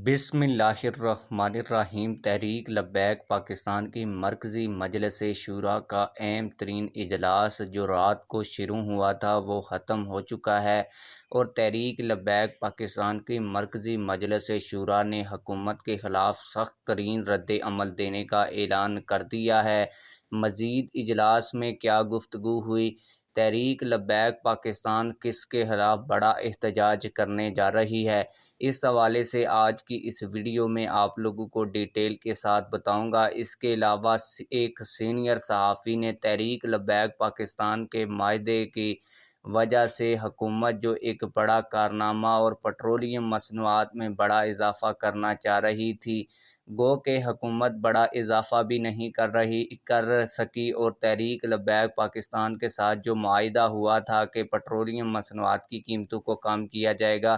بسم اللہ الرحمن الرحیم۔ تحریک لبیک پاکستان کی مرکزی مجلس شورا کا اہم ترین اجلاس جو رات کو شروع ہوا تھا وہ ختم ہو چکا ہے، اور تحریک لبیک پاکستان کی مرکزی مجلس شورا نے حکومت کے خلاف سخت ترین رد عمل دینے کا اعلان کر دیا ہے۔ مزید اجلاس میں کیا گفتگو ہوئی؟ تحریک لبیک پاکستان کس کے خلاف بڑا احتجاج کرنے جا رہی ہے؟ اس حوالے سے آج کی اس ویڈیو میں آپ لوگوں کو ڈیٹیل کے ساتھ بتاؤں گا۔ اس کے علاوہ ایک سینئر صحافی نے تحریک لبیک پاکستان کے معاہدے کی وجہ سے حکومت جو ایک بڑا کارنامہ اور پٹرولیم مصنوعات میں بڑا اضافہ کرنا چاہ رہی تھی، گو کہ حکومت بڑا اضافہ بھی نہیں کر سکی، اور تحریک لبیک پاکستان کے ساتھ جو معاہدہ ہوا تھا کہ پٹرولیم مصنوعات کی قیمتوں کو کم کیا جائے گا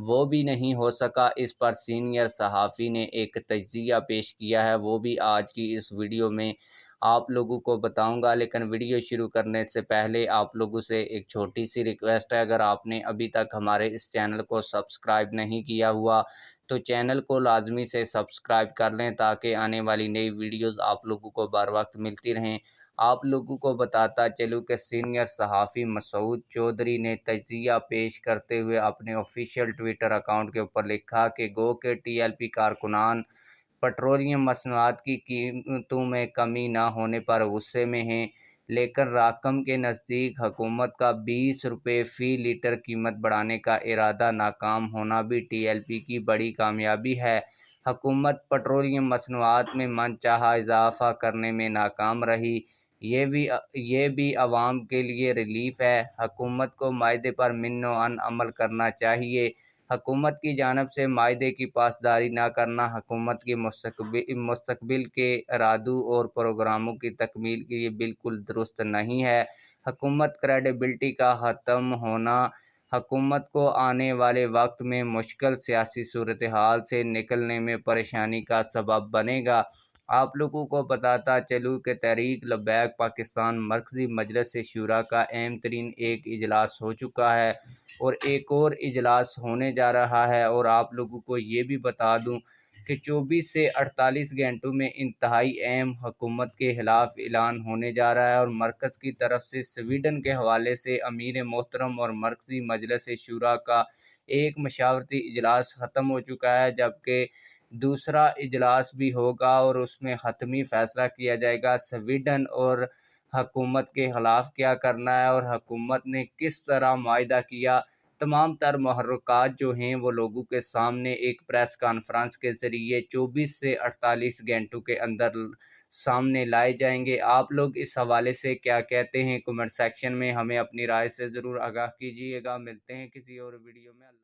وہ بھی نہیں ہو سکا۔ اس پر سینئر صحافی نے ایک تجزیہ پیش کیا ہے، وہ بھی آج کی اس ویڈیو میں آپ لوگوں کو بتاؤں گا۔ لیکن ویڈیو شروع کرنے سے پہلے آپ لوگوں سے ایک چھوٹی سی ریکویسٹ ہے، اگر آپ نے ابھی تک ہمارے اس چینل کو سبسکرائب نہیں کیا ہوا تو چینل کو لازمی سے سبسکرائب کر لیں تاکہ آنے والی نئی ویڈیوز آپ لوگوں کو بر وقت ملتی رہیں۔ آپ لوگوں کو بتاتا چلوں کہ سینئر صحافی مسعود چودھری نے تجزیہ پیش کرتے ہوئے اپنے آفیشیل ٹویٹر اکاؤنٹ کے اوپر لکھا کہ گو کہ ٹی ایل پی کارکنان پٹرولیم مصنوعات کی قیمتوں میں کمی نہ ہونے پر غصے میں ہیں، لیکن راکم کے نزدیک حکومت کا 20 روپے فی لیٹر قیمت بڑھانے کا ارادہ ناکام ہونا بھی ٹی ایل پی کی بڑی کامیابی ہے۔ حکومت پٹرولیم مصنوعات میں من چاہا اضافہ کرنے میں ناکام رہی، یہ بھی عوام کے لیے ریلیف ہے۔ حکومت کو معاہدے پر من و عن عمل کرنا چاہیے۔ حکومت کی جانب سے معاہدے کی پاسداری نہ کرنا حکومت کی مستقبل کے ارادوں اور پروگراموں کی تکمیل کے لیے بالکل درست نہیں ہے۔ حکومت کریڈیبلٹی کا ختم ہونا حکومت کو آنے والے وقت میں مشکل سیاسی صورتحال سے نکلنے میں پریشانی کا سبب بنے گا۔ آپ لوگوں کو بتاتا چلوں کہ تحریک لبیک پاکستان مرکزی مجلس شورا کا اہم ترین ایک اجلاس ہو چکا ہے، اور ایک اور اجلاس ہونے جا رہا ہے، اور آپ لوگوں کو یہ بھی بتا دوں کہ 24 سے 48 گھنٹوں میں انتہائی اہم حکومت کے خلاف اعلان ہونے جا رہا ہے، اور مرکز کی طرف سے سویڈن کے حوالے سے امیر محترم اور مرکزی مجلس شورا کا ایک مشاورتی اجلاس ختم ہو چکا ہے، جبکہ دوسرا اجلاس بھی ہوگا اور اس میں حتمی فیصلہ کیا جائے گا سویڈن اور حکومت کے خلاف کیا کرنا ہے، اور حکومت نے کس طرح معاہدہ کیا۔ تمام تر محرکات جو ہیں وہ لوگوں کے سامنے ایک پریس کانفرنس کے ذریعے 24 سے 48 گھنٹوں کے اندر سامنے لائے جائیں گے۔ آپ لوگ اس حوالے سے کیا کہتے ہیں؟ کمنٹ سیکشن میں ہمیں اپنی رائے سے ضرور آگاہ کیجیے گا۔ ملتے ہیں کسی اور ویڈیو میں۔